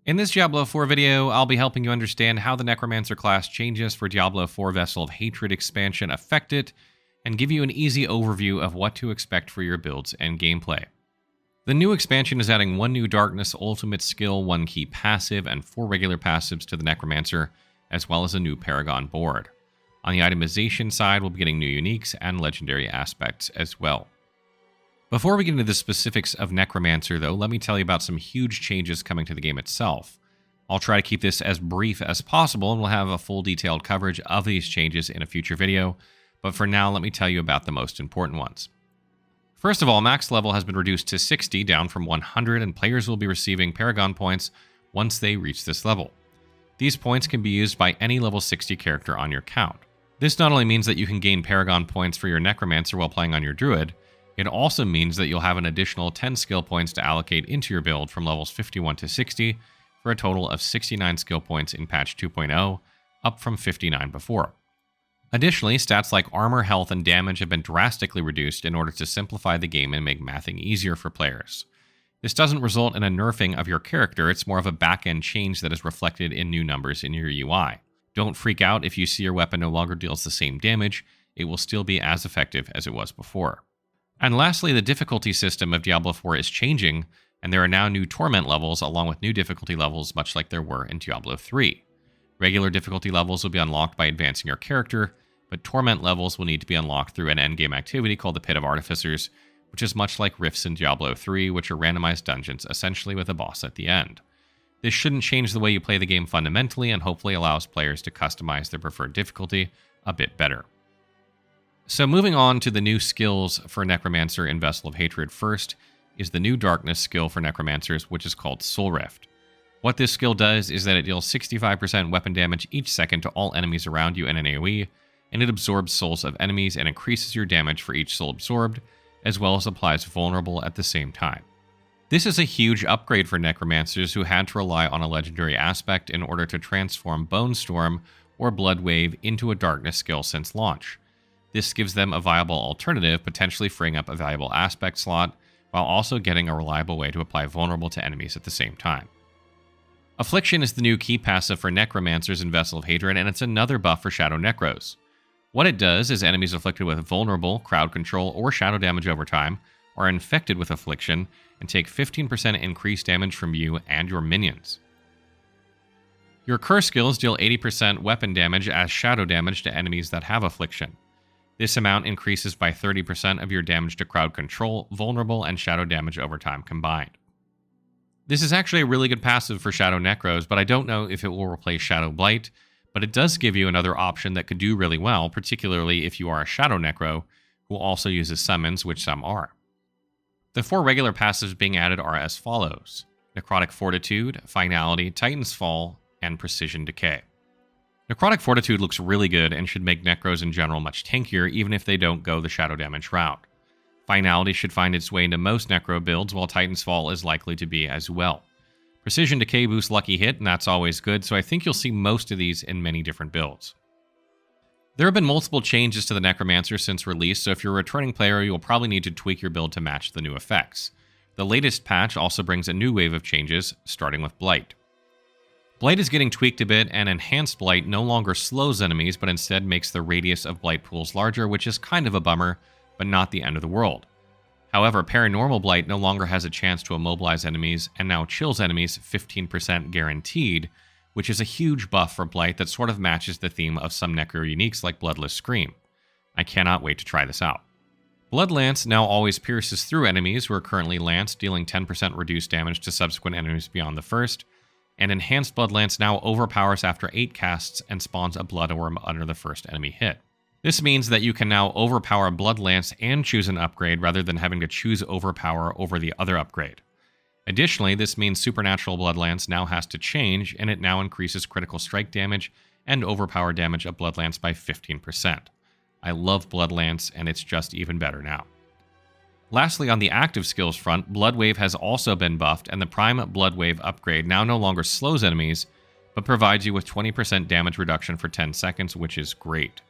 In this Diablo 4 video, I'll be helping you understand how the Necromancer class changes for Diablo 4 Vessel of Hatred expansion affect it, and give you an easy overview of what to expect for your builds and gameplay. The new expansion is adding 1 new Darkness Ultimate skill, 1 key passive, and 4 regular passives to the Necromancer, as well as a new Paragon Board. On the itemization side, we'll be getting new uniques and legendary aspects as well. Before we get into the specifics of Necromancer, though, let me tell you about some huge changes coming to the game itself. I'll try to keep this as brief as possible, and we'll have a full detailed coverage of these changes in a future video, but for now, let me tell you about the most important ones. First of all, max level has been reduced to 60, down from 100, and players will be receiving Paragon points once they reach this level. These points can be used by any level 60 character on your count. This not only means that you can gain Paragon points for your Necromancer while playing on your Druid, it also means that you'll have an additional 10 skill points to allocate into your build from levels 51 to 60 for a total of 69 skill points in patch 2.0, up from 59 before. Additionally, stats like armor, health, and damage have been drastically reduced in order to simplify the game and make mathing easier for players. This doesn't result in a nerfing of your character, it's more of a back-end change that is reflected in new numbers in your UI. Don't freak out if you see your weapon no longer deals the same damage, it will still be as effective as it was before. And lastly, the difficulty system of Diablo 4 is changing, and there are now new Torment levels along with new difficulty levels much like there were in Diablo 3. Regular difficulty levels will be unlocked by advancing your character, but Torment levels will need to be unlocked through an endgame activity called the Pit of Artificers, which is much like Rifts in Diablo 3, which are randomized dungeons, essentially with a boss at the end. This shouldn't change the way you play the game fundamentally, and hopefully allows players to customize their preferred difficulty a bit better. So moving on to the new skills for Necromancer in Vessel of Hatred, first is the new Darkness skill for Necromancers, which is called Soul Rift. What this skill does is that it deals 65% weapon damage each second to all enemies around you in an AoE, and it absorbs souls of enemies and increases your damage for each soul absorbed, as well as applies Vulnerable at the same time. This is a huge upgrade for Necromancers who had to rely on a legendary aspect in order to transform Bone Storm or Blood Wave into a Darkness skill since launch. This gives them a viable alternative, potentially freeing up a valuable aspect slot, while also getting a reliable way to apply Vulnerable to enemies at the same time. Affliction is the new key passive for Necromancers in Vessel of Hatred, and it's another buff for Shadow Necros. What it does is enemies afflicted with Vulnerable, Crowd Control, or Shadow damage over time are infected with Affliction and take 15% increased damage from you and your minions. Your Curse skills deal 80% weapon damage as Shadow damage to enemies that have Affliction. This amount increases by 30% of your damage to Crowd Control, Vulnerable, and Shadow damage over time combined. This is actually a really good passive for Shadow Necros, but I don't know if it will replace Shadow Blight, but it does give you another option that could do really well, particularly if you are a Shadow Necro who also uses summons, which some are. The 4 regular passives being added are as follows: Necrotic Fortitude, Finality, Titan's Fall, and Precision Decay. Necrotic Fortitude looks really good and should make Necros in general much tankier, even if they don't go the Shadow damage route. Finality should find its way into most Necro builds, while Titan's Fall is likely to be as well. Precision Decay boosts Lucky Hit, and that's always good, so I think you'll see most of these in many different builds. There have been multiple changes to the Necromancer since release, so if you're a returning player, you'll probably need to tweak your build to match the new effects. The latest patch also brings a new wave of changes, starting with Blight. Blight is getting tweaked a bit, and Enhanced Blight no longer slows enemies, but instead makes the radius of Blight pools larger, which is kind of a bummer, but not the end of the world. However, Paranormal Blight no longer has a chance to immobilize enemies, and now chills enemies 15% guaranteed, which is a huge buff for Blight that sort of matches the theme of some Necro uniques like Bloodless Scream. I cannot wait to try this out. Blood Lance now always pierces through enemies who are currently lanced, dealing 10% reduced damage to subsequent enemies beyond the first, and Enhanced Blood Lance now overpowers after 8 casts and spawns a Blood Orb under the first enemy hit. This means that you can now overpower Blood Lance and choose an upgrade rather than having to choose Overpower over the other upgrade. Additionally, this means Supernatural Blood Lance now has to change, and it now increases critical strike damage and overpower damage of Blood Lance by 15%. I love Blood Lance, and it's just even better now. Lastly, on the active skills front, Blood Wave has also been buffed, and the Prime Blood Wave upgrade now no longer slows enemies, but provides you with 20% damage reduction for 10 seconds, which is great.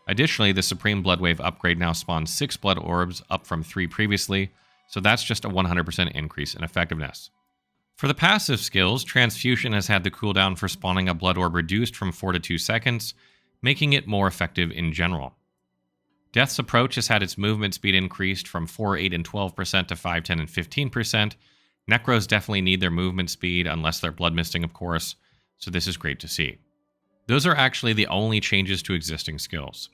Additionally, the Supreme Blood Wave upgrade now spawns 6 Blood Orbs, up from 3 previously, so that's just a 100% increase in effectiveness. For the passive skills, Transfusion has had the cooldown for spawning a blood orb reduced from 4 to 2 seconds, making it more effective in general. Death's Approach has had its movement speed increased from 4, 8, and 12% to 5, 10, and 15%. Necros definitely need their movement speed, unless they're blood misting, of course, so this is great to see. Those are actually the only changes to existing skills.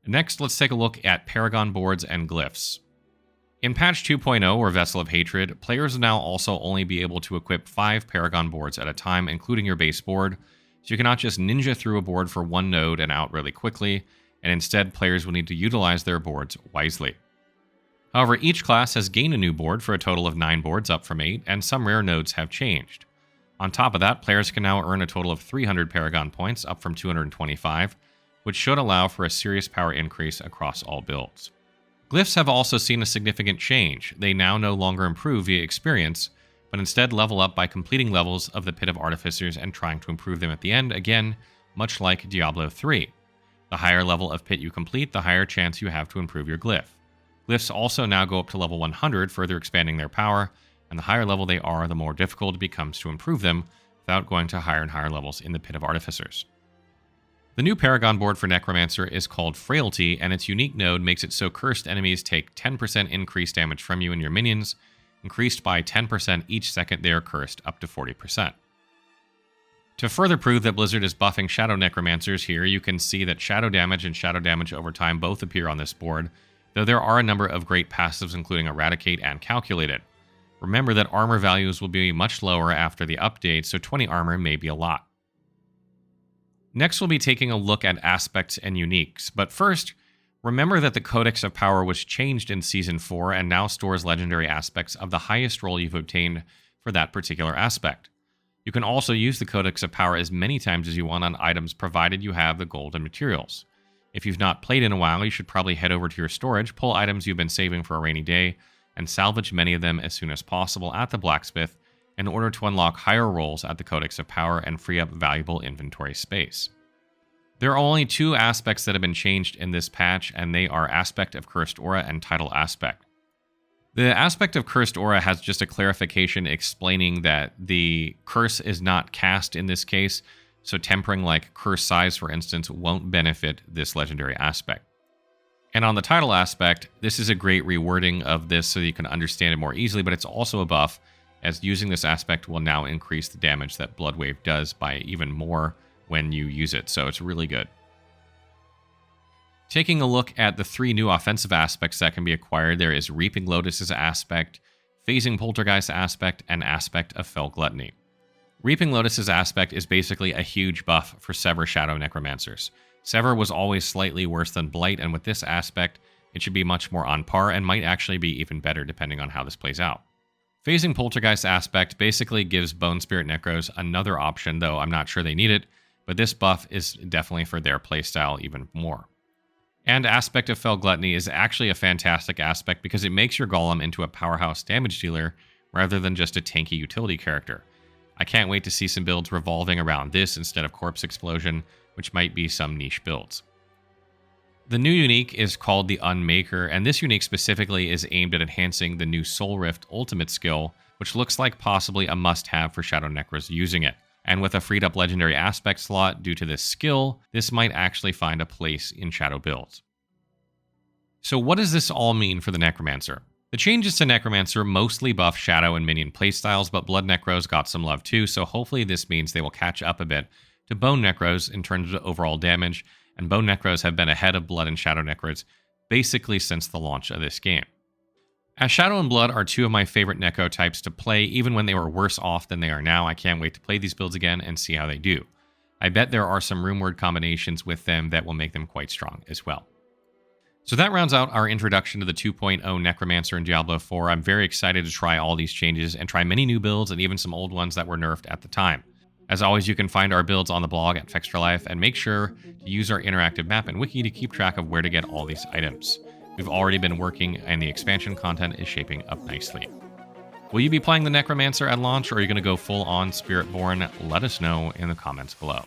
Next, let's take a look at Paragon Boards and Glyphs. In patch 2.0, or Vessel of Hatred, players will now also only be able to equip 5 Paragon Boards at a time, including your base board, so you cannot just ninja through a board for one node and out really quickly, and instead players will need to utilize their boards wisely. However, each class has gained a new board for a total of 9 boards, up from 8, and some rare nodes have changed. On top of that, players can now earn a total of 300 Paragon points, up from 225, which should allow for a serious power increase across all builds. Glyphs have also seen a significant change. They now no longer improve via experience, but instead level up by completing levels of the Pit of Artificers and trying to improve them at the end, again, much like Diablo 3. The higher level of Pit you complete, the higher chance you have to improve your Glyph. Glyphs also now go up to level 100, further expanding their power, and the higher level they are, the more difficult it becomes to improve them without going to higher and higher levels in the Pit of Artificers. The new Paragon board for Necromancer is called Frailty, and its unique node makes it so cursed enemies take 10% increased damage from you and your minions, increased by 10% each second they are cursed, up to 40%. To further prove that Blizzard is buffing Shadow Necromancers here, you can see that Shadow Damage and Shadow Damage over time both appear on this board, though there are a number of great passives including Eradicate and Calculate It. Remember that armor values will be much lower after the update, so 20 armor may be a lot. Next, we'll be taking a look at aspects and uniques, but first, remember that the Codex of Power was changed in Season 4 and now stores legendary aspects of the highest roll you've obtained for that particular aspect. You can also use the Codex of Power as many times as you want on items provided you have the gold and materials. If you've not played in a while, you should probably head over to your storage, pull items you've been saving for a rainy day, and salvage many of them as soon as possible at the blacksmith in order to unlock higher rolls at the Codex of Power and free up valuable inventory space. There are only 2 aspects that have been changed in this patch, and they are Aspect of Cursed Aura and Title Aspect. The Aspect of Cursed Aura has just a clarification explaining that the curse is not cast in this case, so tempering like Curse Size, for instance, won't benefit this legendary aspect. And on the Title Aspect, this is a great rewording of this so you can understand it more easily, but it's also a buff, as using this aspect will now increase the damage that Bloodwave does by even more when you use it, so it's really good. Taking a look at the 3 new offensive aspects that can be acquired, there is Reaping Lotus's aspect, Phasing Poltergeist aspect, and Aspect of Fell Gluttony. Reaping Lotus's aspect is basically a huge buff for Sever Shadow Necromancers. Sever was always slightly worse than Blight, and with this aspect, it should be much more on par and might actually be even better depending on how this plays out. Phasing Poltergeist aspect basically gives Bone Spirit Necros another option, though I'm not sure they need it, but this buff is definitely for their playstyle even more. And Aspect of Fell Gluttony is actually a fantastic aspect because it makes your Golem into a powerhouse damage dealer rather than just a tanky utility character. I can't wait to see some builds revolving around this instead of Corpse Explosion, which might be some niche builds. The new unique is called the Unmaker, and this unique specifically is aimed at enhancing the new Soul Rift ultimate skill, which looks like possibly a must-have for Shadow Necros using it. And with a freed up legendary aspect slot due to this skill, this might actually find a place in Shadow builds. So what does this all mean for the Necromancer? The changes to Necromancer mostly buff Shadow and Minion playstyles, but Blood Necros got some love too, so hopefully this means they will catch up a bit to Bone Necros in terms of overall damage, and Bone Necros have been ahead of Blood and Shadow Necros basically since the launch of this game. As Shadow and Blood are 2 of my favorite Necro types to play, even when they were worse off than they are now, I can't wait to play these builds again and see how they do. I bet there are some room word combinations with them that will make them quite strong as well. So that rounds out our introduction to the 2.0 Necromancer in Diablo 4. I'm very excited to try all these changes and try many new builds and even some old ones that were nerfed at the time. As always, you can find our builds on the blog at Fextralife, and make sure to use our interactive map and wiki to keep track of where to get all these items. We've already been working, and the expansion content is shaping up nicely. Will you be playing the Necromancer at launch, or are you going to go full-on Spiritborn? Let us know in the comments below.